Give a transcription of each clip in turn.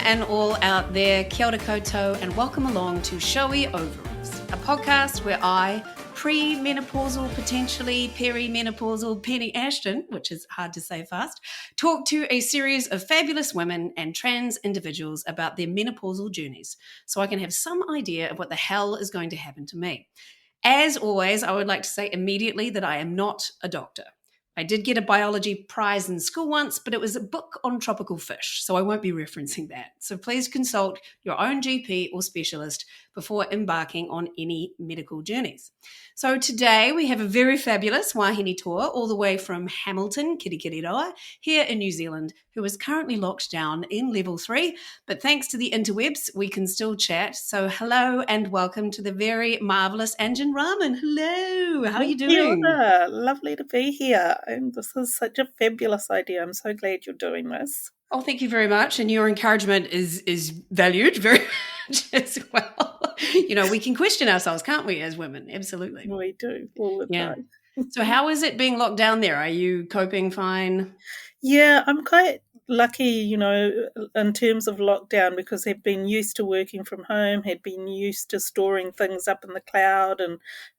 and all out there, kia ora koutou, and welcome along to Showy Overalls, a podcast where I, pre-menopausal, potentially perimenopausal Penny Ashton, which is hard to say fast, talk to a series of fabulous women and trans individuals about their menopausal journeys, so I can have some idea of what the hell is going to happen to me. As always, I would like to say immediately that I am not a doctor. I did get a biology prize in school once, but it was a book on tropical fish, so I won't be referencing that. So please consult your own GP or specialist before embarking on any medical journeys. So today we have a very fabulous wahine tour all the way from Hamilton, Kirikiriroa, here in New Zealand, who is currently locked down in level 3, but thanks to the interwebs, we can still chat. So hello and welcome to the very marvellous Anjum Rahman. Hello, how are you doing? Kia, lovely to be here. And this is such a fabulous idea. I'm so glad you're doing this. Oh, thank you very much. And your encouragement is valued very much as well. You know, we can question ourselves, can't we, as women? Absolutely. We do all the time. So how is it being locked down there? Are you coping fine? Yeah, I'm quite lucky, you know, in terms of lockdown, because I've been used to working from home, had been used to storing things up in the cloud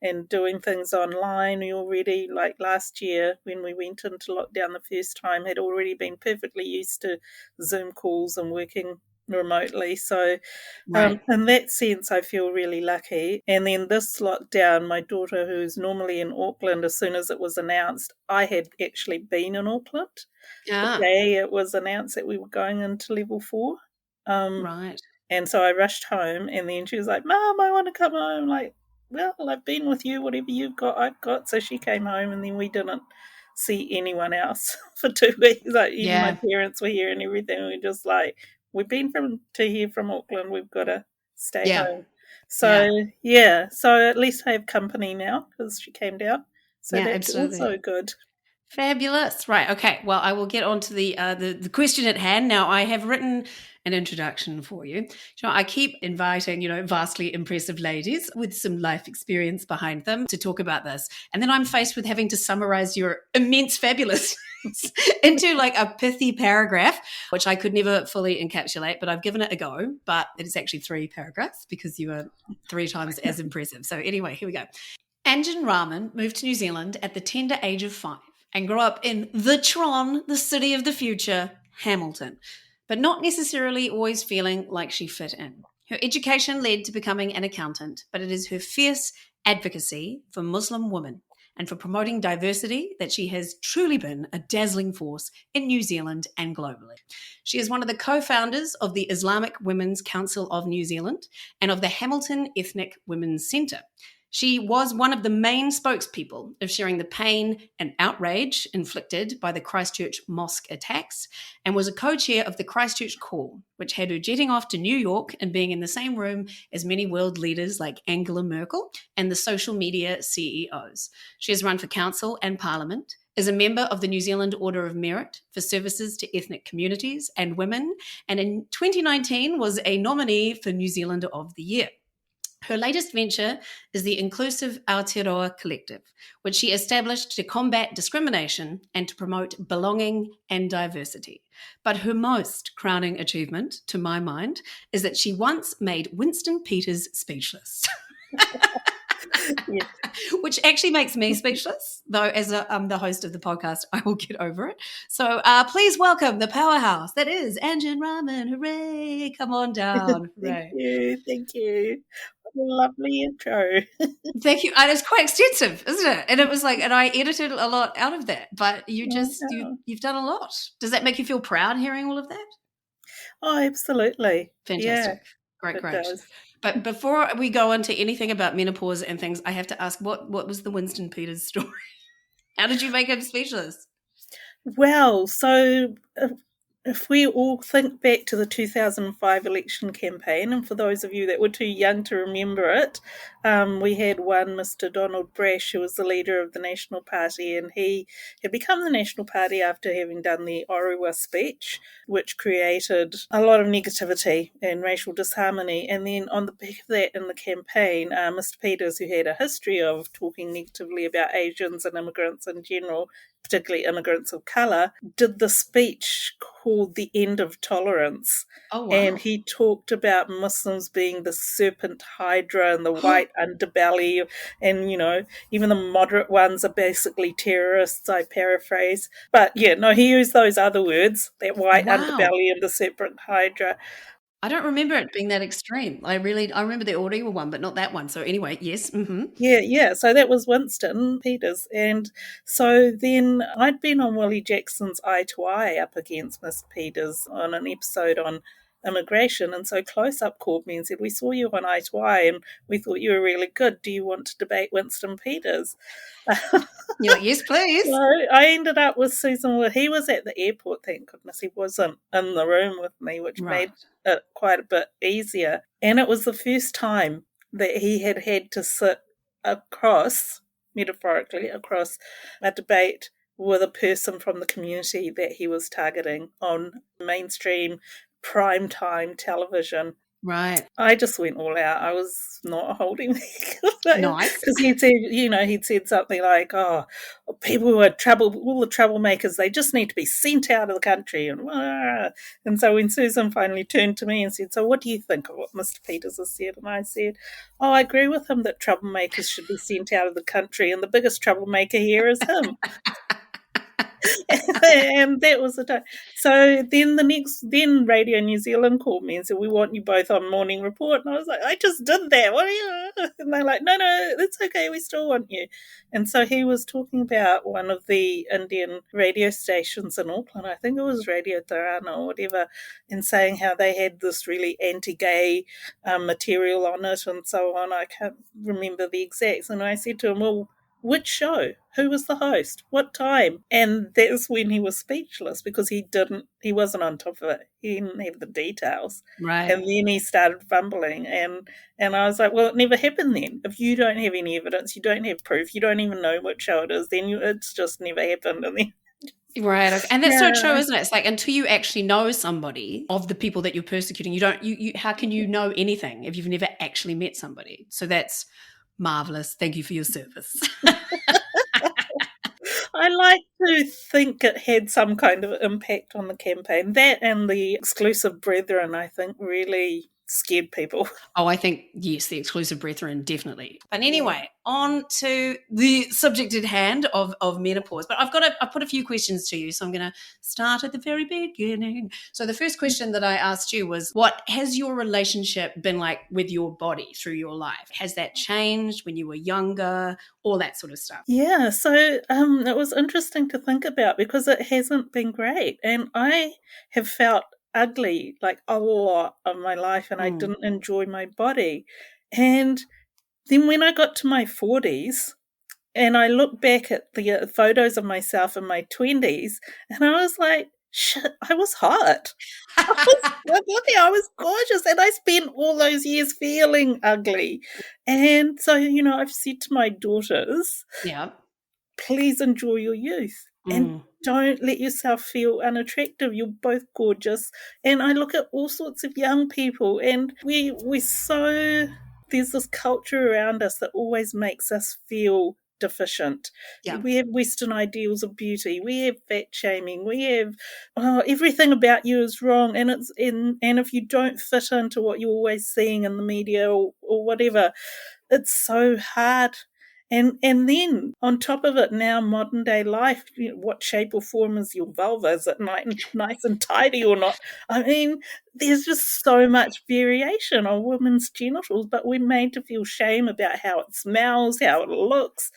and doing things online already. Like last year when we went into lockdown the first time, had already been perfectly used to Zoom calls and working remotely. So Right. in that sense, I feel really lucky. And then this lockdown, my daughter, who's normally in Auckland, as soon as it was announced, I had actually been in Auckland the day it was announced that we were going into level 4. Right. And so I rushed home, and then she was like, "Mum, I want to come home." I'm like, well, I've been with you. Whatever you've got, I've got. So she came home, and then we didn't see anyone else for 2 weeks. Like even my parents were here and everything. We were just like, we've been here from Auckland. We've got to stay home. So so at least I have company now because she came down. So that's also good. Fabulous. Right. Okay. Well, I will get on to the question at hand. Now, I have written an introduction for you. You know, I keep inviting, you know, vastly impressive ladies with some life experience behind them to talk about this. And then I'm faced with having to summarize your immense fabulous into like a pithy paragraph, which I could never fully encapsulate, but I've given it a go. But it is actually 3 paragraphs because you are 3 times as impressive. So anyway, here we go. Anjum Rahman moved to New Zealand at the tender age of 5 and grew up in the Tron, the city of the future, Hamilton, but not necessarily always feeling like she fit in. Her education led to becoming an accountant, but it is her fierce advocacy for Muslim women and for promoting diversity that she has truly been a dazzling force in New Zealand and globally. She is one of the co-founders of the Islamic Women's Council of New Zealand and of the Hamilton Ethnic Women's Centre. She was one of the main spokespeople of sharing the pain and outrage inflicted by the Christchurch mosque attacks and was a co-chair of the Christchurch Call, which had her jetting off to New York and being in the same room as many world leaders like Angela Merkel and the social media CEOs. She has run for council and parliament, is a member of the New Zealand Order of Merit for services to ethnic communities and women, and in 2019 was a nominee for New Zealander of the Year. Her latest venture is the Inclusive Aotearoa Collective, which she established to combat discrimination and to promote belonging and diversity. But her most crowning achievement, to my mind, is that she once made Winston Peters speechless. Yeah. Which actually makes me speechless, though as I'm the host of the podcast, I will get over it. So please welcome the powerhouse that is Anjum Rahman. Hooray! Come on down. Hooray. Thank you. What a lovely intro. Thank you. And it's quite extensive, isn't it? And it was like, and I edited a lot out of that, but you've done a lot. Does that make you feel proud hearing all of that? Oh, absolutely. Fantastic. Yeah, Great. Does. But before we go into anything about menopause and things, I have to ask, what was the Winston Peters story? How did you make him speechless? Well, so if we all think back to the 2005 election campaign, and for those of you that were too young to remember it, we had one Mr. Donald Brash, who was the leader of the National Party, and he had become the National Party after having done the Orewa speech, which created a lot of negativity and racial disharmony. And then on the back of that in the campaign, Mr. Peters, who had a history of talking negatively about Asians and immigrants in general, particularly immigrants of colour, did the speech called The End of Tolerance. Oh, And wow. he talked about Muslims being the serpent hydra and the white underbelly, and, even the moderate ones are basically terrorists, I paraphrase. But yeah, no, he used those other words, that white Wow. underbelly and the serpent hydra. I don't remember it being that extreme. I remember the audio one, but not that one. So anyway, yes. Yeah. So that was Winston Peters. And so then I'd been on Willie Jackson's Eye to Eye up against Mr. Peters on an episode on immigration. And so Close Up called me and said, "We saw you on Eye to Eye and we thought you were really good. Do you want to debate Winston Peters?" You're like, yes, please. So I ended up with Susan Wood. He was at the airport, thank goodness. He wasn't in the room with me, which Right. made it quite a bit easier. And it was the first time that he had to sit metaphorically, across a debate with a person from the community that he was targeting on mainstream primetime television. Right. I just went all out. I was not holding Nice. because he'd said something like, "Oh, people who are all the troublemakers, they just need to be sent out of the country." And so when Susan finally turned to me and said, "So what do you think of what Mr. Peters has said?" And I said, "Oh, I agree with him that troublemakers should be sent out of the country, and the biggest troublemaker here is him." And that was the time. So then Radio New Zealand called me and said, "We want you both on Morning Report." And I was like, "I just did that. What are you?" And they're like, "No, that's okay. We still want you." And so he was talking about one of the Indian radio stations in Auckland. I think it was Radio Tarana or whatever, and saying how they had this really anti-gay material on it and so on. I can't remember the exacts. And I said to him, "Well, which show? Who was the host? What time?" And that's when he was speechless because he wasn't on top of it. He didn't have the details. Right. And then he started fumbling and I was like, "Well, it never happened then. If you don't have any evidence, you don't have proof, you don't even know what show it is, then it's just never happened." And then Right. Okay. And that's so true, yeah. isn't it? It's like until you actually know somebody of the people that you're persecuting, you how can you know anything if you've never actually met somebody? So that's marvelous. Thank you for your service. I like to think it had some kind of impact on the campaign. That and the exclusive brethren, I think, really scared people. Oh, I think, yes, the exclusive brethren, definitely. But anyway, on to the subject at hand of menopause. But I put a few questions to you, so I'm going to start at the very beginning. So the first question that I asked you was, what has your relationship been like with your body through your life? Has that changed when you were younger? All that sort of stuff. Yeah, so it was interesting to think about because it hasn't been great. And I have felt ugly like a lot of my life and I didn't enjoy my body. And then when I got to my 40s and I look back at the photos of myself in my 20s and I was like, shit, I was hot. I was gorgeous and I spent all those years feeling ugly. And so, I've said to my daughters, Yeah. please enjoy your youth and don't let yourself feel unattractive. You're both gorgeous. And I look at all sorts of young people and there's this culture around us that always makes us feel deficient. Yeah. We have Western ideals of beauty. We have fat shaming. We have everything about you is wrong, and if you don't fit into what you're always seeing in the media or whatever, it's so hard. And then on top of it, now modern day life, what shape or form is your vulva? Is it nice and tidy or not? I mean, there's just so much variation on women's genitals, but we're made to feel shame about how it smells, how it looks,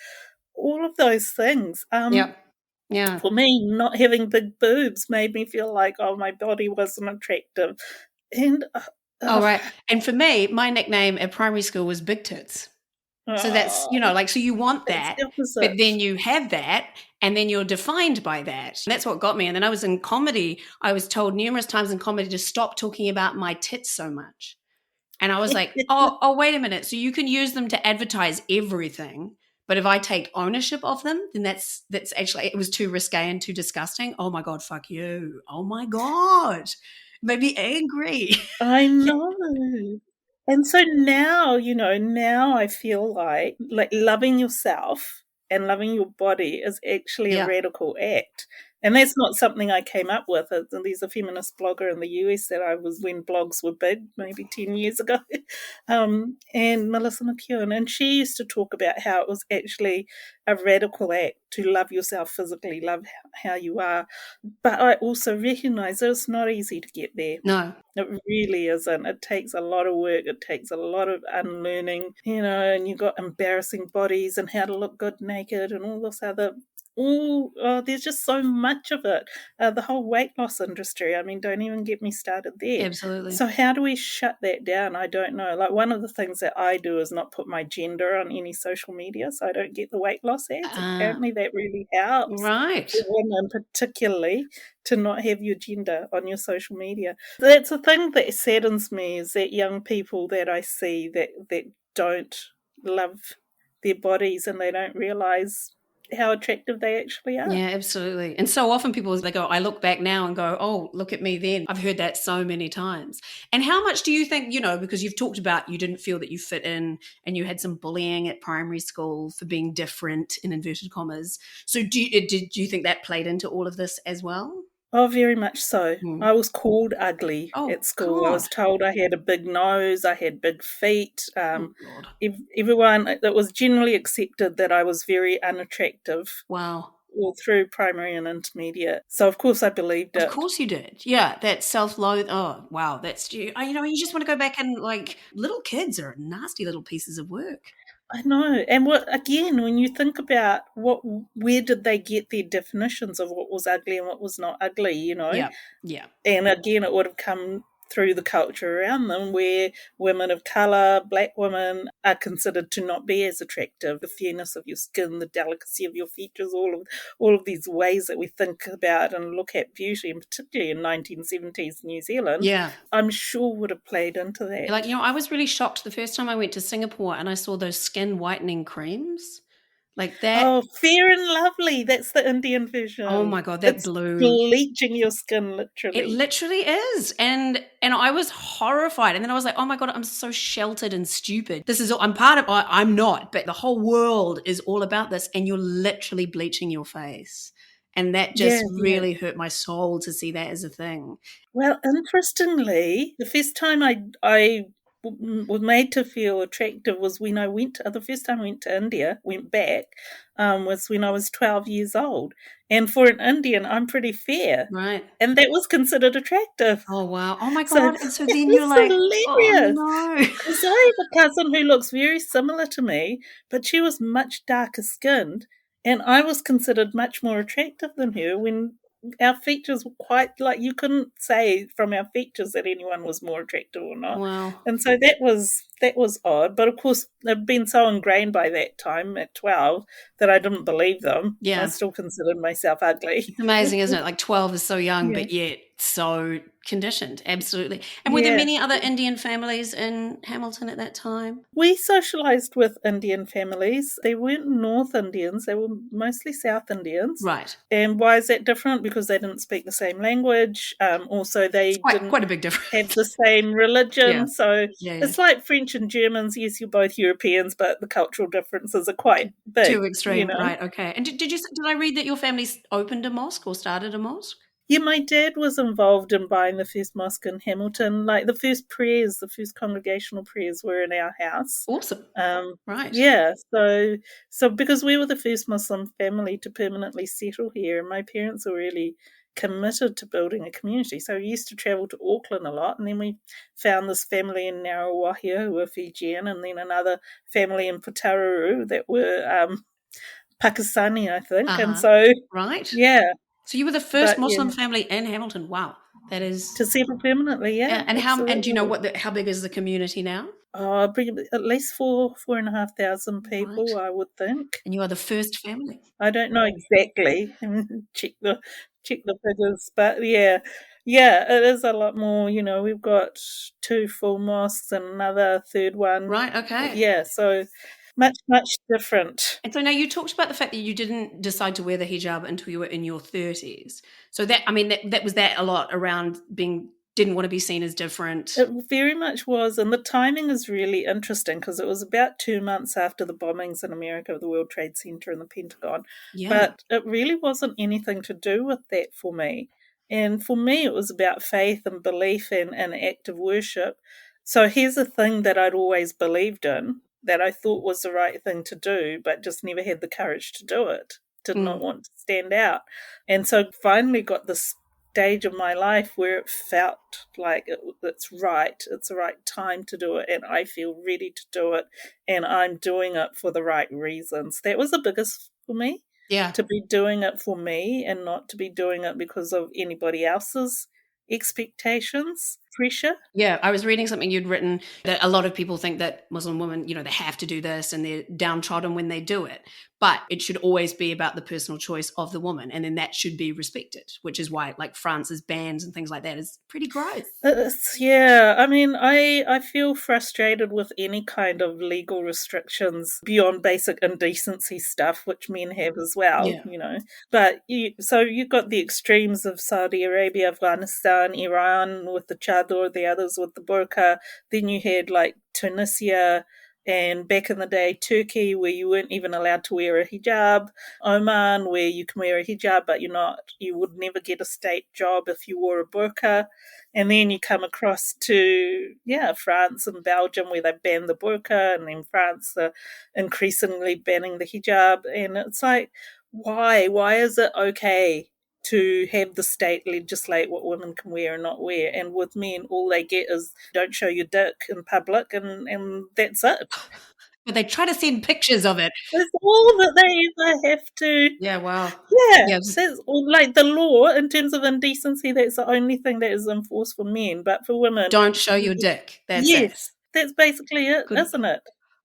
all of those things. Yeah. For me, not having big boobs made me feel like, oh, my body wasn't attractive. And oh, right. And for me, my nickname at primary school was Big Tits. So that's, so you want that, but then you have that and then you're defined by that. And that's what got me. And then I was in comedy. I was told numerous times in comedy to stop talking about my tits so much. And I was like, oh, wait a minute. So you can use them to advertise everything. But if I take ownership of them, then that's actually, it was too risque and too disgusting. Oh my God, fuck you. Oh my God. Made me angry. I know. And so now, now I feel like loving yourself and loving your body is actually a Yeah. radical act. And that's not something I came up with. There's a feminist blogger in the US that I was when blogs were big, maybe 10 years ago, and Melissa McKeown. And she used to talk about how it was actually a radical act to love yourself physically, love how you are. But I also recognize that it's not easy to get there. No. It really isn't. It takes a lot of work. It takes a lot of unlearning, and you've got embarrassing bodies and how to look good naked and all this other. There's just so much of it. The whole weight loss industry, I mean, don't even get me started there. Absolutely. So how do we shut that down? I don't know. Like, one of the things that I do is not put my gender on any social media, so I don't get the weight loss ads. Apparently that really helps. Right. For women particularly, to not have your gender on your social media. That's the thing that saddens me, is that young people that I see that don't love their bodies and they don't realise how attractive they actually are. Yeah, absolutely. And so often people, they go, I look back now and go, oh, look at me then. I've heard that so many times. And how much do you think, because you've talked about you didn't feel that you fit in and you had some bullying at primary school for being different, in inverted commas. So do you think that played into all of this as well? Oh, very much so. I was called ugly at school. God. I was told I had a big nose, I had big feet. God. Everyone, it was generally accepted that I was very unattractive. Wow. All through primary and intermediate. So, of course, I believed it. Of course you did. Yeah, that self-loathe. Oh, wow. That's, you just want to go back and, little kids are nasty little pieces of work. I know. And when you think about where did they get their definitions of what was ugly and what was not ugly, Yeah. And again, it would have come through the culture around them, where women of colour, black women, are considered to not be as attractive. The fairness of your skin, the delicacy of your features, all of these ways that we think about and look at beauty, and particularly in 1970s New Zealand, I'm sure would have played into that. I was really shocked the first time I went to Singapore and I saw those skin whitening creams. Like that. Oh, Fair and Lovely. That's the Indian version. Oh my God, that blew. Bleaching your skin, literally. It literally is. And I was horrified. And then I was like, oh my God, I'm so sheltered and stupid. I'm not, but the whole world is all about this. And you're literally bleaching your face. And that just really hurt my soul to see that as a thing. Well, interestingly, the first time I was made to feel attractive was when the first time I went to India, went back, was when I was 12 years old. And for an Indian, I'm pretty fair. Right. And that was considered attractive. Oh, wow. Oh, my God. And so then you're like, hilarious. Oh, no. So I have a cousin who looks very similar to me, but she was much darker skinned. And I was considered much more attractive than her, when our features were quite, you couldn't say from our features that anyone was more attractive or not. Wow. And so that was odd. But of course, they've been so ingrained by that time at 12 that I didn't believe them. Yeah. I still considered myself ugly. It's amazing, isn't it? 12 is so young, but yet so conditioned. Absolutely. And were there many other Indian families in Hamilton at that time? We socialised with Indian families. They weren't North Indians. They were mostly South Indians. Right. And why is that different? Because they didn't speak the same language. Also, they didn't quite a big difference. have the same religion. Yeah. So it's like French and Germans. Yes, you're both Europeans, but the cultural differences are quite big. Too extreme. Right. Okay. And did I read that your family opened a mosque or started a mosque? Yeah, my dad was involved in buying the first mosque in Hamilton. The first congregational prayers were in our house. Awesome. Right. Yeah. So because we were the first Muslim family to permanently settle here, and my parents were really committed to building a community. So we used to travel to Auckland a lot, and then we found this family in Ngaruawahia who were Fijian, and then another family in Putaruru that were Pakistani, I think. And so, right. Yeah. So you were the first Muslim family in Hamilton. Wow, that is to settle permanently. Yeah. And do you know how big is the community now? At least 4,500 people, right. I would think. And you are the first family. I don't know exactly. check the figures, but yeah, it is a lot more. We've got 2 full mosques and another third one. Right. Okay. Yeah. So. Much, much different. And so now you talked about the fact that you didn't decide to wear the hijab until you were in your 30s. So that was that a lot around being didn't want to be seen as different. It very much was, and the timing is really interesting because it was about 2 months after the bombings in America of the World Trade Center and the Pentagon. Yeah. But it really wasn't anything to do with that for me. And for me, it was about faith and belief and active worship. So here's a thing that I'd always believed in, that I thought was the right thing to do, but just never had the courage to do it, did not want to stand out. And so finally got this stage of my life where it felt like it's right. It's the right time to do it, and I feel ready to do it, and I'm doing it for the right reasons. That was the biggest for me. Yeah. To be doing it for me and not to be doing it because of anybody else's expectations, pressure. Yeah, I was reading something you'd written that a lot of people think that Muslim women, they have to do this and they're downtrodden when they do it. But it should always be about the personal choice of the woman, and then that should be respected, which is why like France's bans and things like that is pretty gross. Yeah, I mean, I feel frustrated with any kind of legal restrictions beyond basic indecency stuff, which men have as well, But so you got the extremes of Saudi Arabia, Afghanistan, Iran with the chador, the others with the burqa. Then you had like Tunisia, and back in the day, Turkey, where you weren't even allowed to wear a hijab. Oman, where you can wear a hijab, but you would never get a state job if you wore a burqa. And then you come across to, France and Belgium, where they ban the burqa, and then France are increasingly banning the hijab. And it's like, why? Why is it okay to have the state legislate what women can wear and not wear? And with men, all they get is don't show your dick in public, and that's it. But they try to send pictures of it. That's all that they ever have to. Yeah, wow. Yeah. That's like the law in terms of indecency. That's the only thing that is enforced for men, but for women, don't show your dick. That's it. That's basically it, isn't it?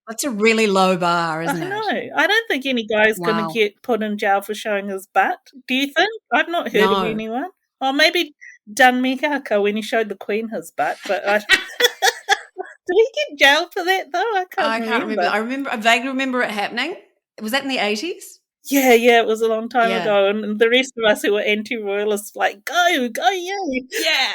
That's a really low bar, isn't it? I know. I don't think any guy's going to get put in jail for showing his butt. Do you think? I've not heard of anyone. Or maybe Dan Mikaka when he showed the Queen his butt, but did he get jailed for that though? I can't remember. I vaguely remember it happening. Was that in the 80s? Yeah, it was a long time ago, and the rest of us who were anti-royalists like, go, you. Yeah.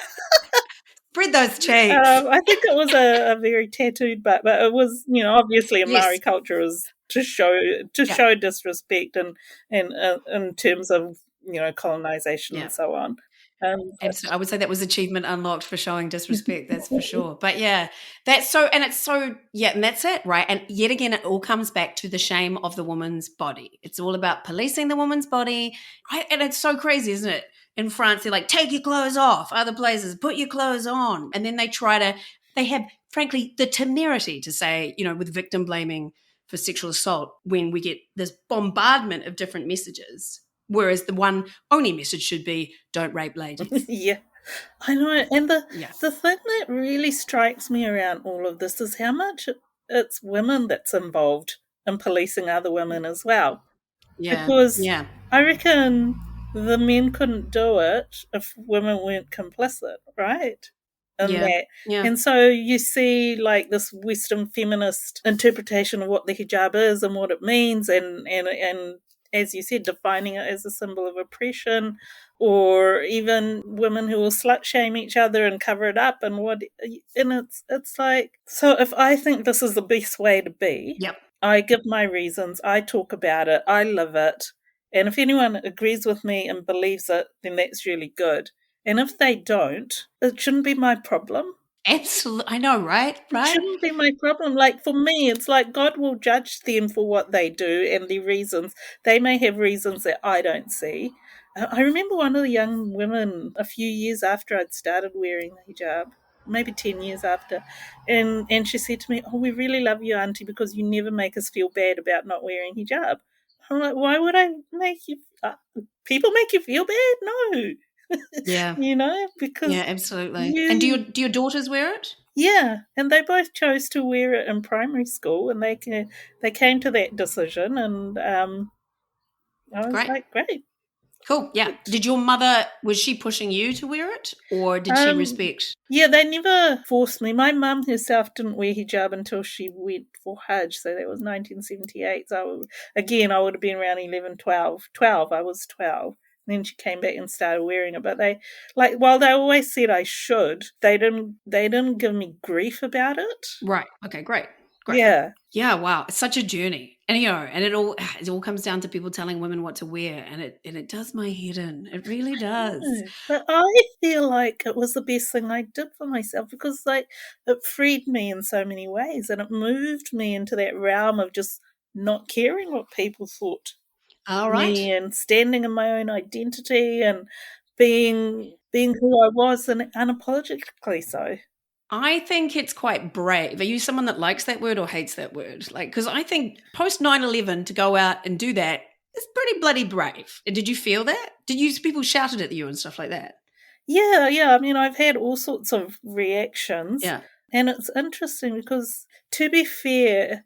Spread those cheeks. I think it was a very tattooed butt, but it was, obviously in Maori culture is to show disrespect and in terms of colonization and so on. Absolutely. I would say that was achievement unlocked for showing disrespect, that's for sure. But and that's it, right? And yet again, it all comes back to the shame of the woman's body. It's all about policing the woman's body, right? And it's so crazy, isn't it? In France, they're like, take your clothes off. Other places, put your clothes on. And then they have, frankly, the temerity to say, with victim blaming for sexual assault, when we get this bombardment of different messages. Whereas the one only message should be, don't rape ladies. Yeah, I know. And the thing that really strikes me around all of this is how much it's women that's involved in policing other women as well. Yeah. Because I reckon the men couldn't do it if women weren't complicit, right? And so you see like this Western feminist interpretation of what the hijab is and what it means, and as you said, defining it as a symbol of oppression, or even women who will slut shame each other and cover it up, and it's like, so if I think this is the best way to be, I give my reasons, I talk about it, I live it, and if anyone agrees with me and believes it, then that's really good. And if they don't, it shouldn't be my problem. Absolutely. I know, right? It shouldn't be my problem. Like, for me, it's like God will judge them for what they do and their reasons. They may have reasons that I don't see. I remember one of the young women a few years after I'd started wearing the hijab, maybe 10 years after, and she said to me, oh, we really love you, Auntie, because you never make us feel bad about not wearing hijab. I'm like, why would I make you... people make you feel bad? No. Yeah. Because... Yeah, absolutely. And do your daughters wear it? Yeah, and they both chose to wear it in primary school, and they came to that decision, and I was like, great. Cool, yeah. Did your mother, was she pushing you to wear it, or did she respect? Yeah, they never forced me. My mum herself didn't wear hijab until she went for Hajj, so that was 1978. So, I would have been around 11, 12. I was 12. then she came back and started wearing it. But while they always said I should, they didn't give me grief about it. Right. Okay, great. Yeah. Yeah, wow. It's such a journey. And and it all comes down to people telling women what to wear, and it does my head in. It really does. But I feel like it was the best thing I did for myself, because it freed me in so many ways, and it moved me into that realm of just not caring what people thought All me, right. and standing in my own identity and being who I was, and unapologetically so. I think it's quite brave. Are you someone that likes that word or hates that word? Like, because I think post 9/11 to go out and do that is pretty bloody brave. And did you feel that? People shouted at you and stuff like that? Yeah. I mean, I've had all sorts of reactions. Yeah. And it's interesting because, to be fair,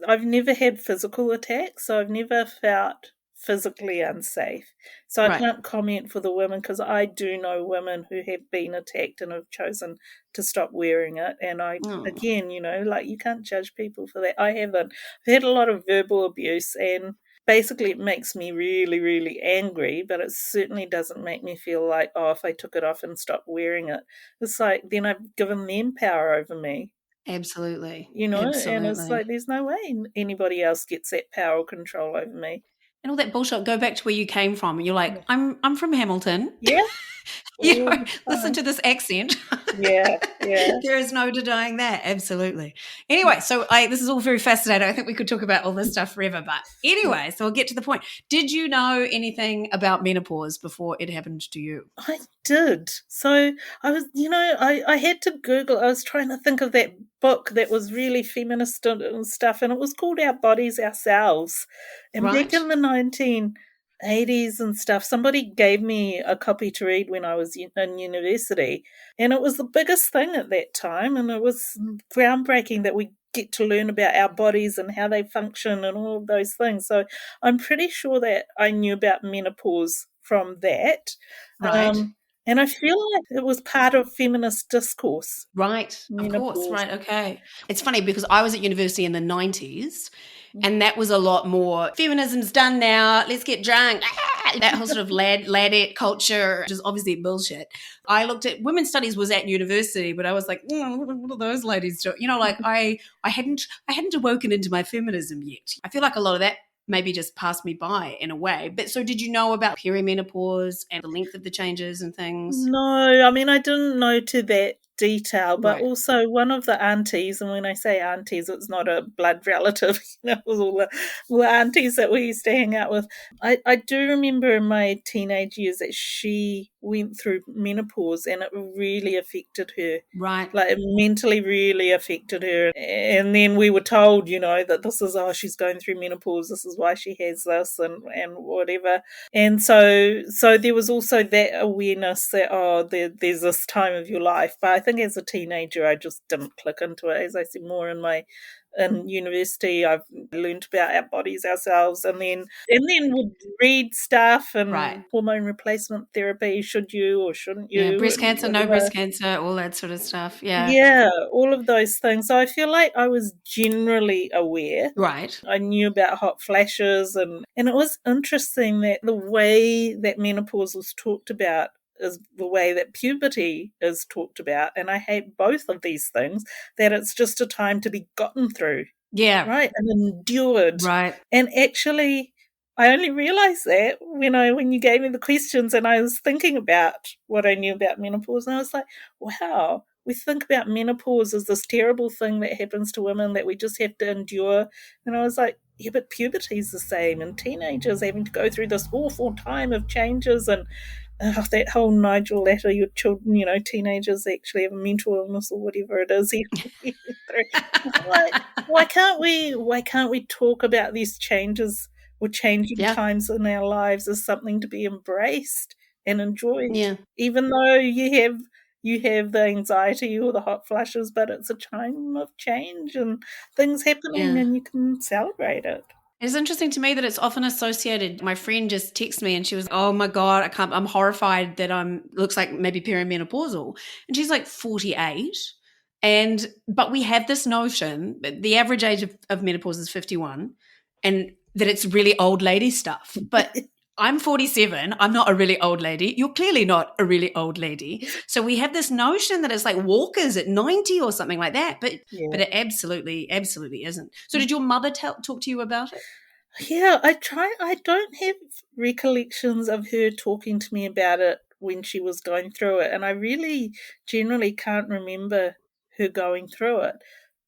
I've never had physical attacks, so I've never felt physically unsafe. So I can't comment for the women, because I do know women who have been attacked and have chosen to stop wearing it. And again, you can't judge people for that. I haven't. I've had a lot of verbal abuse, and basically it makes me really, really angry, but it certainly doesn't make me feel like, oh, if I took it off and stopped wearing it, it's like then I've given them power over me. Absolutely. And it's like there's no way anybody else gets that power or control over me. And all that bullshit, go back to where you came from, and you're like, I'm from Hamilton. Yeah. Listen to this accent. Yeah. There is no denying that. Absolutely. Anyway, so this is all very fascinating. I think we could talk about all this stuff forever. But anyway, so we'll get to the point. Did you know anything about menopause before it happened to you? I did. So I was, I had to Google. I was trying to think of that book that was really feminist and stuff, and it was called Our Bodies, Ourselves. And back in the 1980s and stuff, somebody gave me a copy to read when I was in university, and it was the biggest thing at that time, and it was groundbreaking that we get to learn about our bodies and how they function and all of those things. So I'm pretty sure that I knew about menopause from that. And I feel like it was part of feminist discourse. Right, of course, right, okay. It's funny because I was at university in the 90s, and that was a lot more, feminism's done now, let's get drunk, that whole sort of ladette culture, which is obviously bullshit. I looked at, women's studies was at university, but I was like, what are those ladies doing? I hadn't awoken into my feminism yet. I feel like a lot of that maybe just passed me by in a way. But so did you know about perimenopause and the length of the changes and things? No, I mean, I didn't know to that detail, but also one of the aunties, and when I say aunties, it's not a blood relative, it was all the aunties that we used to hang out with. I do remember in my teenage years that she went through menopause, and it really affected her. Right. Like, it mentally really affected her. And then we were told, that this is, she's going through menopause, this is why she has this and whatever. And so there was also that awareness that, there's this time of your life. But I think as a teenager, I just didn't click into it. As I said, more in university, I've learned about our bodies, ourselves, and then would read stuff and hormone replacement therapy. Should you or shouldn't you? Yeah, breast cancer, no breast cancer, all that sort of stuff. Yeah. Yeah, all of those things. So I feel like I was generally aware. Right. I knew about hot flashes, and it was interesting that the way that menopause was talked about is the way that puberty is talked about. And I hate both of these things, that it's just a time to be gotten through. Yeah. Right. And endured. Right. And actually, I only realized that when you gave me the questions, and I was thinking about what I knew about menopause, and I was like, wow, we think about menopause as this terrible thing that happens to women that we just have to endure. And I was like, yeah, but puberty is the same, and teenagers having to go through this awful time of changes, and that whole Nigel letter, your children, teenagers actually have a mental illness or whatever it is. Why can't we talk about these changes or changing times in our lives as something to be embraced and enjoyed? Yeah. Even though you have the anxiety or the hot flushes, but it's a time of change and things happening, and you can celebrate it. It's interesting to me that it's often associated. My friend just texted me and she was, oh my God, I'm horrified that looks like maybe perimenopausal. And she's like 48. But we have this notion that the average age of menopause is 51, and that it's really old lady stuff. But I'm 47. I'm not a really old lady. You're clearly not a really old lady. So we have this notion that it's like walkers at 90 or something like that, but it absolutely isn't. So did your mother talk to you about it? Yeah, I don't have recollections of her talking to me about it when she was going through it, and I really generally can't remember her going through it.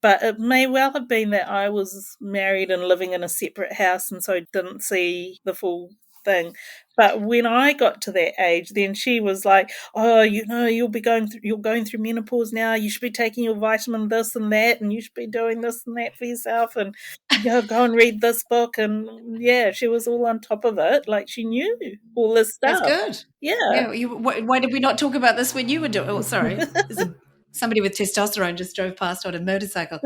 But it may well have been that I was married and living in a separate house, and so didn't see the full thing. But when I got to that age, then she was like, "Oh, you're going through menopause now. You should be taking your vitamin this and that, and you should be doing this and that for yourself, and go and read this book." And yeah, she was all on top of it, like she knew all this That's stuff. good. Yeah. Why did we not talk about this when you were doing? Oh, sorry. Somebody with testosterone just drove past on a motorcycle.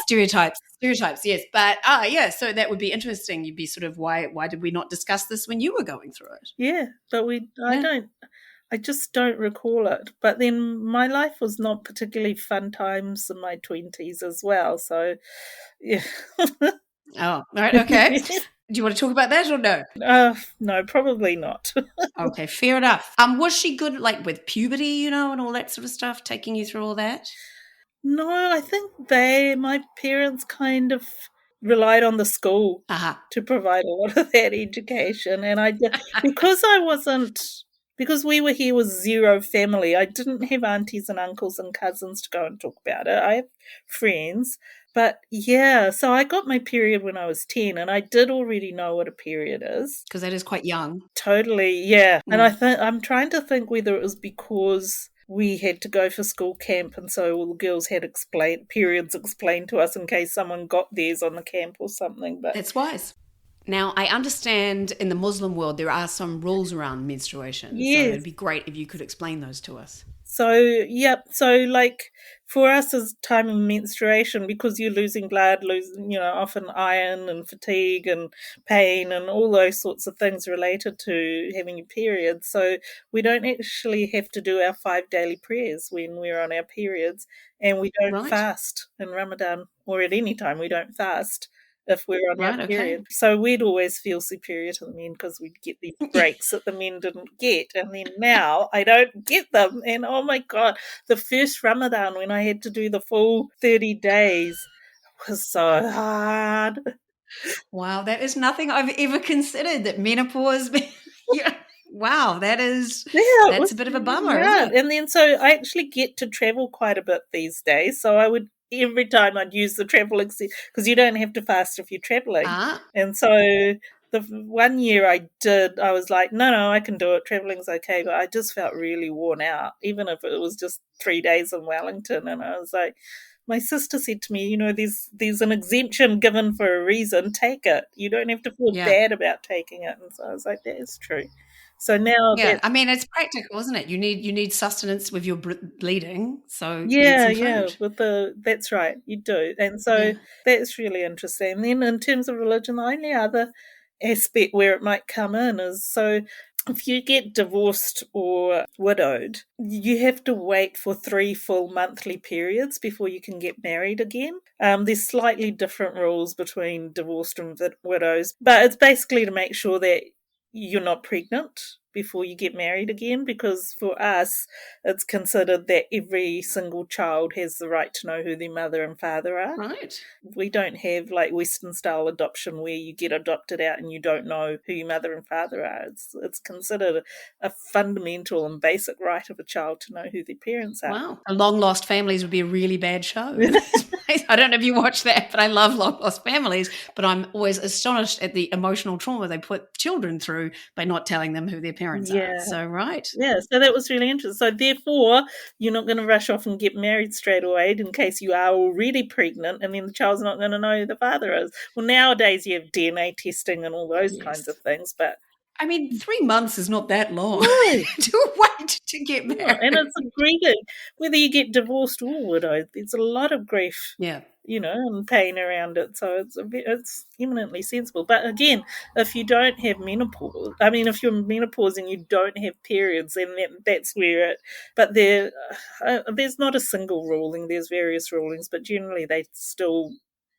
Stereotypes. Yes, but yeah. So that would be interesting. You'd be sort of why did we not discuss this when you were going through it? Yeah, but I just don't recall it. But then my life was not particularly fun times in my 20s as well. So, yeah. Oh, all right. Okay. Do you want to talk about that or no? No, probably not. Okay, fair enough. Was she good like with puberty, and all that sort of stuff, taking you through all that? No, I think my parents kind of relied on the school to provide a lot of that education. And because we were here with zero family, I didn't have aunties and uncles and cousins to go and talk about it. I have friends. But yeah, so I got my period when I was 10, and I did already know what a period is. Because that is quite young. Totally, yeah. And I'm trying to think whether it was because we had to go for school camp, and so all the girls had periods explained to us in case someone got theirs on the camp or something. But that's wise. Now, I understand in the Muslim world there are some rules around menstruation. Yes. So it'd be great if you could explain those to us. So, yep. So, like, for us as time of menstruation, because you're losing blood, often iron and fatigue and pain and all those sorts of things related to having your period. So we don't actually have to do our 5 daily prayers when we're on our periods, and we don't fast in Ramadan, or at any time we don't fast if we're on our period. Okay. So we'd always feel superior to the men because we'd get these breaks that the men didn't get. And then now I don't get them. And oh my God, the first Ramadan when I had to do the full 30 days was so hard. Wow, that is nothing I've ever considered, that menopause. Wow, that's a bit of a bummer, isn't it? And then so I actually get to travel quite a bit these days. So I would every time I'd use the travel because you don't have to fast if you're traveling. And so the 1 year I was like, no, I can do it. Traveling's okay. But I just felt really worn out, even if it was just 3 days in Wellington. And I was like, my sister said to me, there's an exemption given for a reason. Take it. You don't have to feel bad about taking it. And so I was like, that is true. So now, I mean, it's practical, isn't it? You need sustenance with your bleeding, so that's right, you do, and so that's really interesting. And then in terms of religion, the only other aspect where it might come in is so if you get divorced or widowed, you have to wait for 3 full monthly periods before you can get married again. There's slightly different rules between divorced and widows, but it's basically to make sure that you're not pregnant before you get married again, because for us it's considered that every single child has the right to know who their mother and father are. Right. We don't have like Western style adoption where you get adopted out and you don't know who your mother and father are. It's considered a fundamental and basic right of a child to know who their parents are. Wow. Long Lost Families would be a really bad show. I don't know if you watch that, but I love Long Lost Families, but I'm always astonished at the emotional trauma they put children through by not telling them who their parents are. So, right. Yeah, so that was really interesting. So therefore, you're not going to rush off and get married straight away in case you are already pregnant, and then the child's not going to know who the father is. Well, nowadays you have DNA testing and all those kinds of things, but I mean, 3 months is not that long to wait to get married. And it's a grieving, whether you get divorced or widowed, there's a lot of grief, and pain around it. So it's eminently sensible. But again, if you don't have menopause, if you're menopause and you don't have periods, then that's where it. But there's not a single ruling. There's various rulings, but generally they still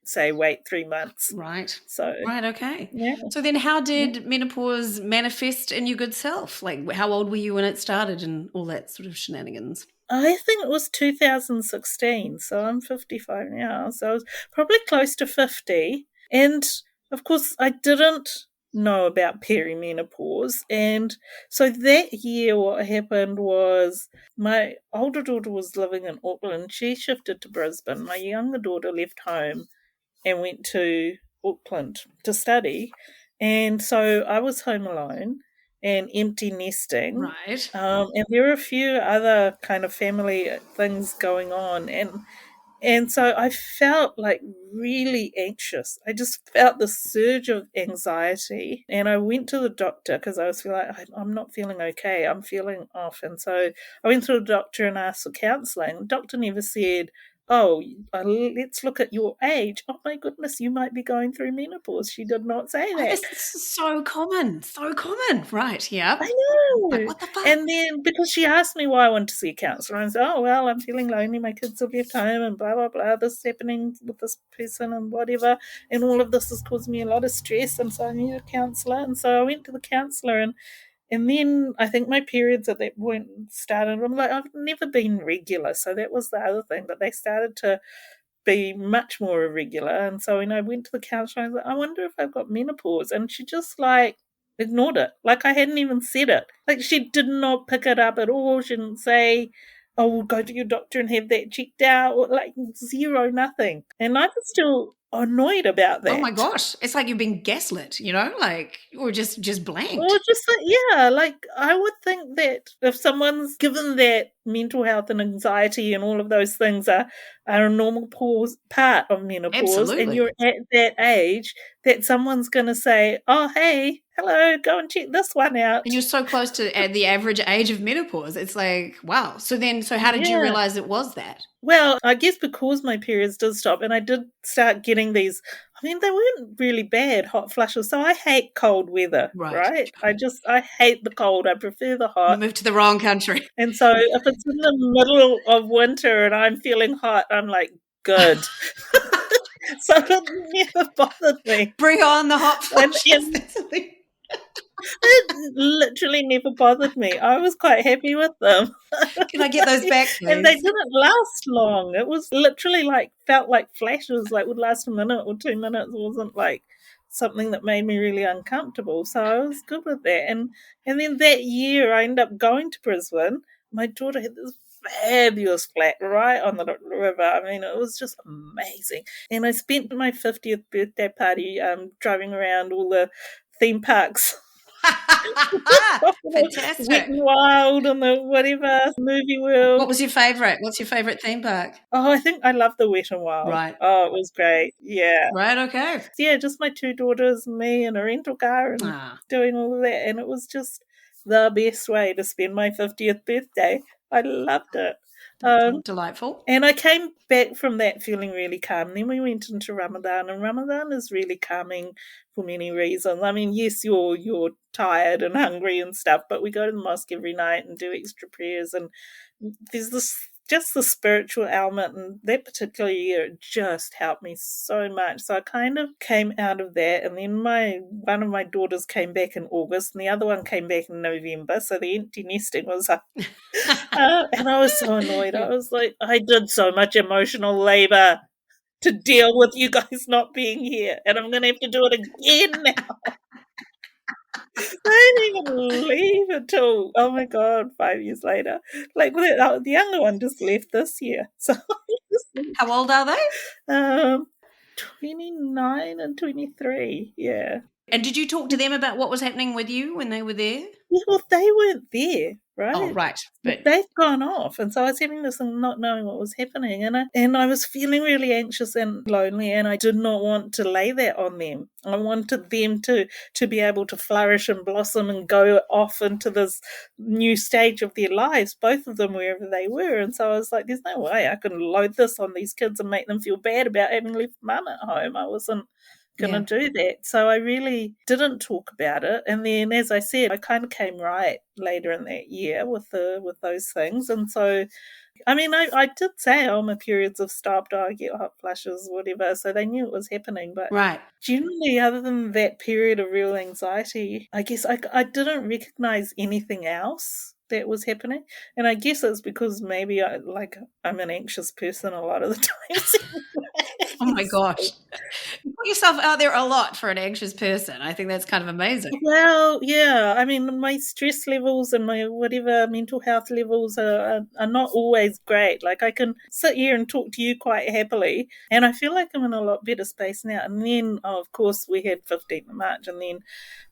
say, wait 3 months. Right. So, Right, okay. yeah. So then how did menopause manifest in your good self? Like, how old were you when it started and all that sort of shenanigans? I think it was 2016, so I'm 55 now, so I was probably close to 50. And of course, I didn't know about perimenopause. And so that year, what happened was my older daughter was living in Auckland. She shifted to Brisbane. My younger daughter left home and went to Auckland to study. And so I was home alone and empty nesting. Right. And there were a few other kind of family things going on. And so I felt like really anxious. I just felt the surge of anxiety. And I went to the doctor because I was feeling like, I'm not feeling okay. I'm feeling off. And so I went to the doctor and asked for counselling. The doctor never said, oh, let's look at your age. Oh my goodness, you might be going through menopause. She did not say Oh, that. this is so common. So common. Right. Yeah. I know. Like, what the fuck? And then because she asked me why I wanted to see a counsellor, I said, oh, well, I'm feeling lonely. My kids have left home and blah, blah, blah. This is happening with this person and whatever. And all of this has caused me a lot of stress. And so I need a counsellor. And so I went to the counsellor and then I think my periods at that point started. I'm like, I've never been regular. So that was the other thing. But they started to be much more irregular. And so when I went to the counsellor, I was like, I wonder if I've got menopause. And she just like ignored it. Like I hadn't even said it. Like she did not pick it up at all. She didn't say, oh, we'll go to your doctor and have that checked out. Or like zero, nothing. And I was still annoyed about that. Oh my gosh. It's like you've been gaslit, like, or just blanked. Or just like, yeah, like I would think that if someone's given that mental health and anxiety and all of those things are a normal part of menopause, Absolutely. and you're at that age, that someone's going to say, oh, hey, hello, go and check this one out. And you're so close to the average age of menopause. It's like, wow. So how did you realize it was that? Well, I guess because my periods did stop and I did start getting these, I mean, they weren't really bad hot flushes. So I hate cold weather, right? I hate the cold. I prefer the hot. You moved to the wrong country. And so if it's in the middle of winter and I'm feeling hot, I'm like, good. So it never bothered me. Bring on the hot flushes. It literally never bothered me. I was quite happy with them. Can I get those back, please? And they didn't last long. It was literally felt like flashes, like would last a minute or 2 minutes. It wasn't like something that made me really uncomfortable. So I was good with that. And then that year I ended up going to Brisbane. My daughter had this fabulous flat right on the river. I mean, it was just amazing. And I spent my 50th birthday party driving around all the theme parks. Fantastic. Wet n Wild and the whatever movie world. What was your favourite? What's your favourite theme park? Oh, I think I love the Wet n Wild. Right. Oh, it was great. Yeah. Right, okay. Yeah, just my two daughters, me and a rental car and doing all of that. And it was just the best way to spend my 50th birthday. I loved it. Delightful. And I came back from that feeling really calm. Then we went into Ramadan, and Ramadan is really calming for many reasons. I mean, yes, you're tired and hungry and stuff, but we go to the mosque every night and do extra prayers, and there's just the spiritual element, and that particular year it just helped me so much. So I kind of came out of that, and then one of my daughters came back in August and the other one came back in November, so the empty nesting was up. And I was so annoyed. I was like, I did so much emotional labor to deal with you guys not being here, and I'm going to have to do it again now. I didn't even leave until, oh my God, 5 years later. Like, the younger one just left this year. So how old are they? 29 and 23, yeah. And did you talk to them about what was happening with you when they were there? Yeah, well, they weren't there, right? Oh, right. But they'd gone off, and so I was having this thing not knowing what was happening, and I was feeling really anxious and lonely, and I did not want to lay that on them. I wanted them to be able to flourish and blossom and go off into this new stage of their lives, both of them wherever they were. And so I was like, there's no way I can load this on these kids and make them feel bad about having left mum at home. I wasn't going to do that. So I really didn't talk about it. And then, as I said, I kind of came right later in that year with those things. And so I mean, I did say, oh, my periods have stopped, I get hot flushes, whatever, so they knew it was happening. But Right. generally, other than that period of real anxiety, I guess I didn't recognize anything else that was happening. And I guess it's because maybe I'm an anxious person a lot of the times. Oh my gosh. You put yourself out there a lot for an anxious person. I think that's kind of amazing. Well, yeah. I mean, my stress levels and my whatever mental health levels are not always great. Like, I can sit here and talk to you quite happily, and I feel like I'm in a lot better space now. And then, of course, we had 15th of March, and then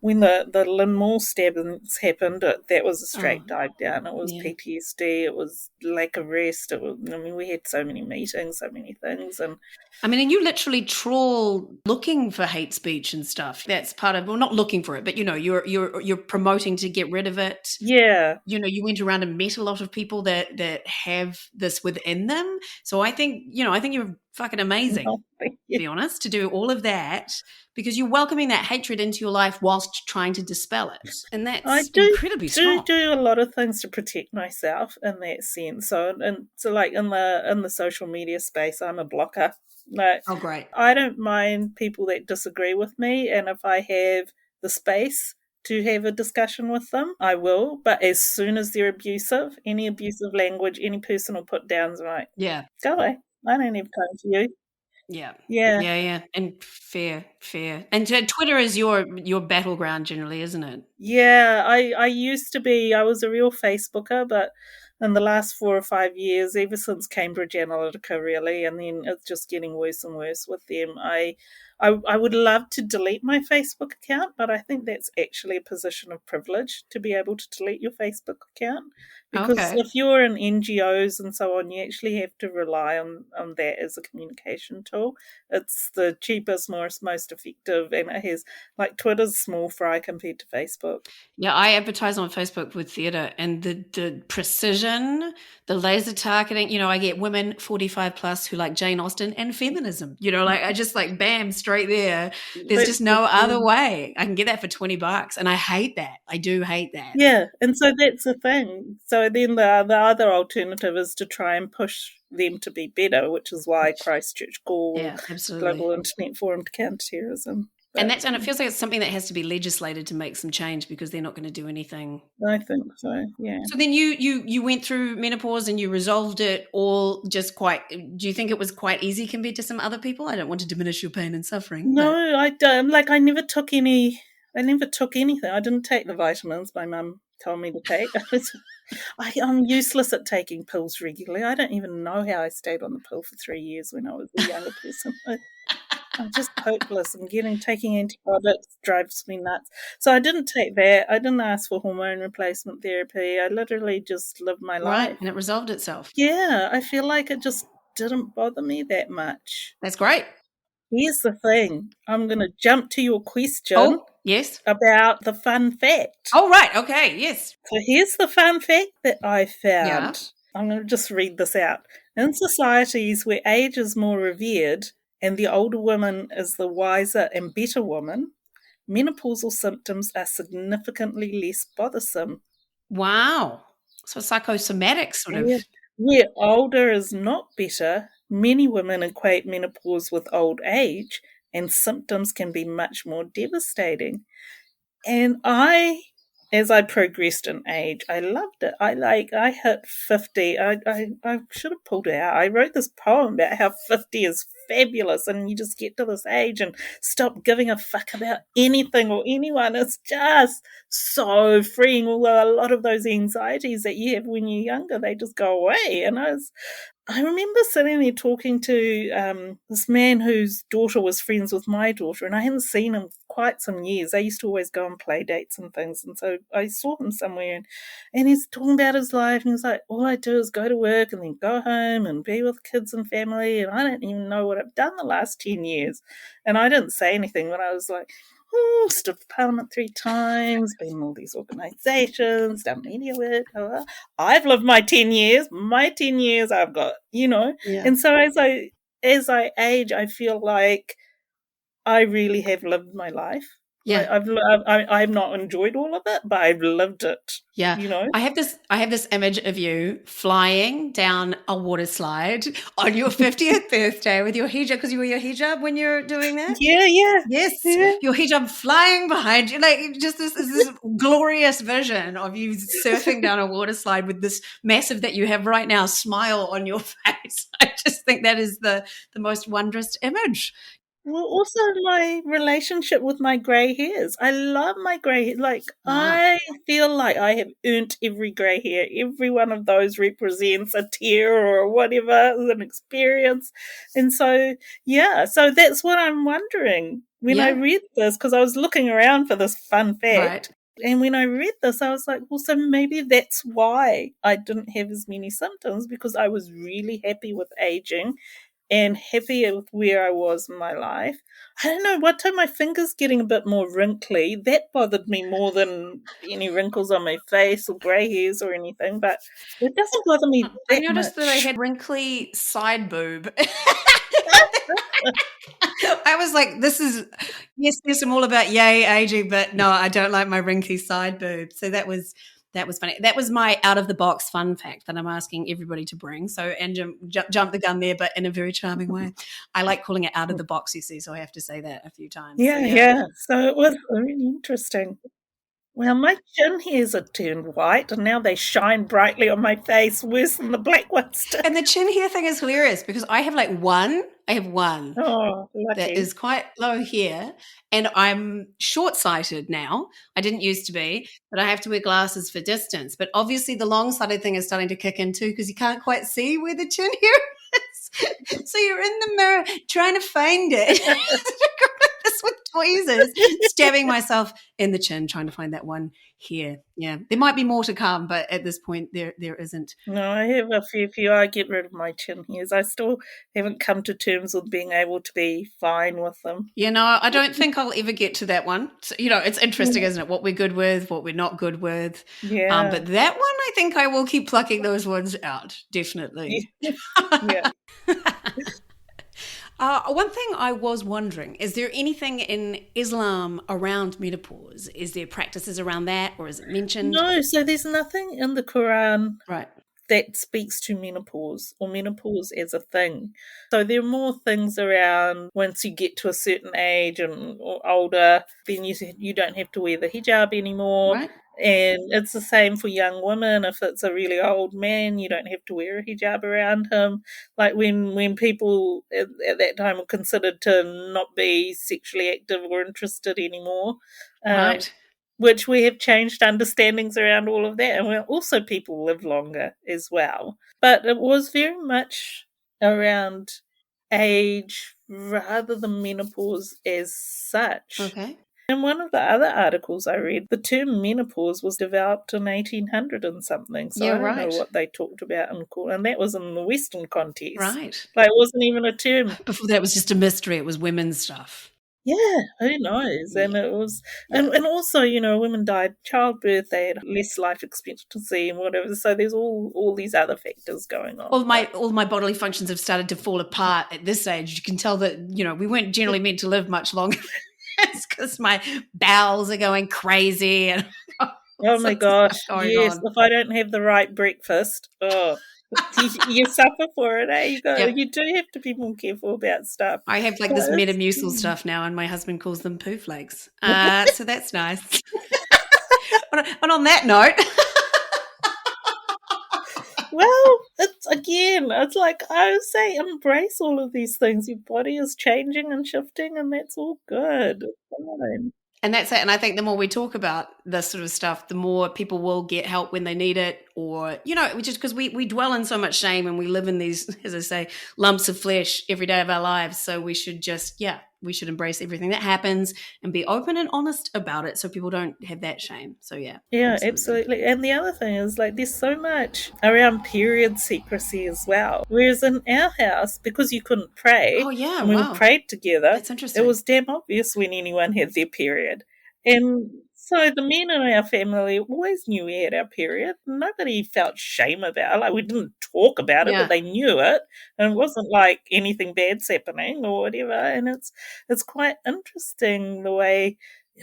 when the Lynn Mall stabbings happened, that was a straight dive down. It was PTSD. It was lack of rest. We had so many meetings, so many things, and and you literally trawl looking for hate speech and stuff. That's part of, well, not looking for it, but you're promoting to get rid of it. Yeah. You went around and met a lot of people that have this within them. So I think you're fucking amazing, to be honest, to do all of that, because you're welcoming that hatred into your life whilst trying to dispel it. And that's incredibly strong. I do a lot of things to protect myself in that sense. So like in the social media space, I'm a blocker. Like, oh, great. I don't mind people that disagree with me, and if I have the space to have a discussion with them, I will. But as soon as they're abusive, any abusive language, any personal put downs, right? Yeah. Go away. I don't have time for you. Yeah. Yeah. Yeah. And fair. And Twitter is your battleground generally, isn't it? Yeah, I used to be. I was a real Facebooker, but in the last 4 or 5 years, ever since Cambridge Analytica, really, and then it's just getting worse and worse with them. I would love to delete my Facebook account, but I think that's actually a position of privilege to be able to delete your Facebook account. Because if you're in NGOs and so on, you actually have to rely on that as a communication tool. It's the cheapest, most effective, and it has, like, Twitter's small fry compared to Facebook. Yeah, I advertise on Facebook with theatre, and the precision, the laser targeting, I get women 45 plus who like Jane Austen and feminism, I just like, bam, straight there. There's just no other way. I can get that for $20, and I hate that. I do hate that. Yeah, and so that's the thing. So then the other alternative is to try and push them to be better, which is why Christchurch called Global Internet Forum to Counterterrorism. And it feels like it's something that has to be legislated to make some change, because they're not going to do anything. I think so, yeah. So then you went through menopause and you resolved it all just quite. Do you think it was quite easy compared to some other people? I don't want to diminish your pain and suffering. No, I don't. Like, I never took anything. I didn't take the vitamins my mum told me to take. I'm useless at taking pills regularly. I don't even know how I stayed on the pill for 3 years when I was a younger person. I'm just hopeless, and taking antibiotics drives me nuts. So I didn't take that. I didn't ask for hormone replacement therapy. I literally just lived my life. Right, and it resolved itself. Yeah, I feel like it just didn't bother me that much. That's great. Here's the thing. I'm going to jump to your question. Oh, yes. About the fun fact. Oh, right. Okay, yes. So here's the fun fact that I found. Yeah. I'm going to just read this out. In societies where age is more revered and the older woman is the wiser and better woman, menopausal symptoms are significantly less bothersome. Wow. So psychosomatic sort of. Where older is not better, many women equate menopause with old age, and symptoms can be much more devastating. And as I progressed in age, I loved it. I hit 50. I should have pulled it out. I wrote this poem about how 50 is fabulous, and you just get to this age and stop giving a fuck about anything or anyone. It's just so freeing. Although a lot of those anxieties that you have when you're younger, they just go away. And I remember sitting there talking to this man whose daughter was friends with my daughter, and I hadn't seen him quite some years. I used to always go on play dates and things, and so I saw him somewhere, and he's talking about his life, and he's like, all I do is go to work and then go home and be with kids and family, and I don't even know what I've done the last 10 years. And I didn't say anything, but I was like, stood for Parliament 3 times, been in all these organisations, done media work. I've lived my 10 years. My 10 years I've got, Yeah. And so as I age, I feel like I really have lived my life. Like, I've not enjoyed all of it, but I've lived it. Yeah. You know? I have this image of you flying down a water slide on your 50th birthday with your hijab, because you wear your hijab when you're doing that. Yeah. Yes, Yeah. your hijab flying behind you, like just this glorious vision of you surfing down a water slide with this massive that you have right now smile on your face. I just think that is the most wondrous image. Well, also my relationship with my grey hairs. I love my grey hair. Like, Ah. I feel like I have earned every grey hair. Every one of those represents a tear or whatever, an experience. And so, yeah, so that's what I'm wondering. When I read this, because I was looking around for this fun fact, Right. and when I read this, I was like, well, so maybe that's why I didn't have as many symptoms, because I was really happy with aging and happy with where I was in my life. I don't know, one time my fingers getting a bit more wrinkly. That bothered me more than any wrinkles on my face or grey hairs or anything, but it doesn't bother me I that noticed that I much. had wrinkly side boob. I was like, this is, yes, I'm all about yay aging, but no, I don't like my wrinkly side boob. So that was funny. That was my out of the box fun fact that I'm asking everybody to bring. So Anjum jumped the gun there, but in a very charming way. I like calling it out of the box, you see, so I have to say that a few times. Yeah. So it was really interesting. Well, my chin hairs are turned white, and now they shine brightly on my face, worse than the black ones did. And the chin hair thing is hilarious because I have one Oh, lucky. that is quite low here, and I'm short-sighted now. I didn't used to be, but I have to wear glasses for distance. But obviously the long-sighted thing is starting to kick in too because you can't quite see where the chin hair is. So you're in the mirror trying to find it. This with tweezers, stabbing myself in the chin, trying to find that one here. Yeah, there might be more to come, but at this point, there isn't. No, I have a fair few. I get rid of my chin hairs. I still haven't come to terms with being able to be fine with them. You know, I don't think I'll ever get to that one. So, it's interesting, isn't it? What we're good with, what we're not good with. Yeah. But that one, I think I will keep plucking those ones out. Definitely. Yeah. One thing I was wondering, is there anything in Islam around menopause? Is there practices around that, or is it mentioned? No, so there's nothing in the Quran Right. that speaks to menopause or menopause as a thing. So there are more things around once you get to a certain age or older, then you don't have to wear the hijab anymore. Right. And it's the same for young women. If it's a really old man, you don't have to wear a hijab around him. Like when people at that time were considered to not be sexually active or interested anymore. Right. Which we have changed understandings around all of that. And also people live longer as well. But it was very much around age rather than menopause as such. Okay. In one of the other articles I read, the term menopause was developed in 1800 and something. So I don't know what they talked about and that was in the Western context. Right. Like it wasn't even a term. Before that was just a mystery. It was women's stuff. Yeah, who knows? And it was, and also, women died childbirth, they had less life expectancy and whatever. So there's all these other factors going on. All my bodily functions have started to fall apart at this age. You can tell that, we weren't generally meant to live much longer. It's because my bowels are going crazy. And oh my gosh, yes. If I don't have the right breakfast, you suffer for it, eh? You do have to be more careful about stuff. I have this Metamucil stuff now, and my husband calls them poo flakes. So that's nice. And on that note, well, it's like I would say, embrace all of these things. Your body is changing and shifting, and that's all good. It's fine. And that's it. And I think the more we talk about this sort of stuff, the more people will get help when they need it, or, just because we dwell in so much shame and we live in these, as I say, lumps of flesh every day of our lives. So we should we should embrace everything that happens and be open and honest about it so people don't have that shame. So yeah. Yeah, absolutely. And the other thing is there's so much around period secrecy as well. Whereas in our house, because you couldn't pray, and we prayed together, that's interesting. It was damn obvious when anyone had their period. And so the men in our family always knew we had our period. Nobody felt shame about it. Like we didn't talk about it, but they knew it. And it wasn't like anything bad's happening or whatever. And it's quite interesting the way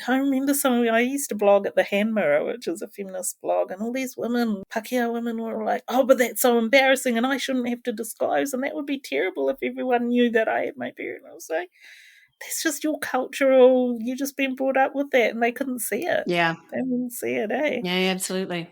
I remember I used to blog at the Hand Mirror, which is a feminist blog, and all these women, Pākehā women, were like, oh, but that's so embarrassing and I shouldn't have to disclose, and that would be terrible if everyone knew that I had my period. And I was like, that's just your cultural, you've just been brought up with that, and they couldn't see it. Yeah. They wouldn't see it, eh? Yeah, absolutely.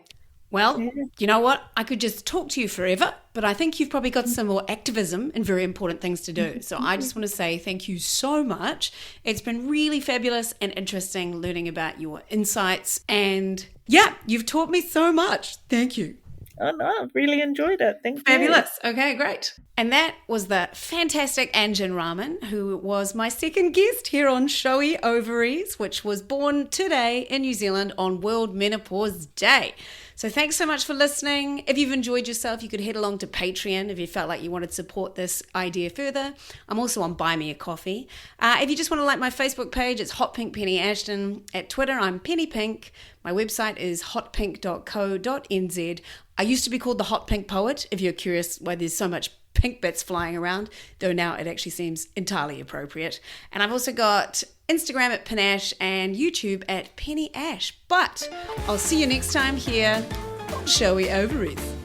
Well, you know what? I could just talk to you forever, but I think you've probably got some more activism and very important things to do. So I just want to say thank you so much. It's been really fabulous and interesting learning about your insights. And yeah, you've taught me so much. Thank you. Oh, no, I've really enjoyed it. Thank you. Fabulous. Okay, great. And that was the fantastic Anjum Rahman, who was my second guest here on Showy Ovaries, which was born today in New Zealand on World Menopause Day. So thanks so much for listening. If you've enjoyed yourself, you could head along to Patreon if you felt like you wanted to support this idea further. I'm also on Buy Me a Coffee. If you just want to like my Facebook page, it's Hot Pink Penny Ashton. At Twitter, I'm Penny Pink. My website is hotpink.co.nz. I used to be called the Hot Pink Poet, if you're curious why there's so much pink bits flying around, though now it actually seems entirely appropriate. And I've also got Instagram at Panash and YouTube at Penny Ash. But I'll see you next time here on Showy Ovaries.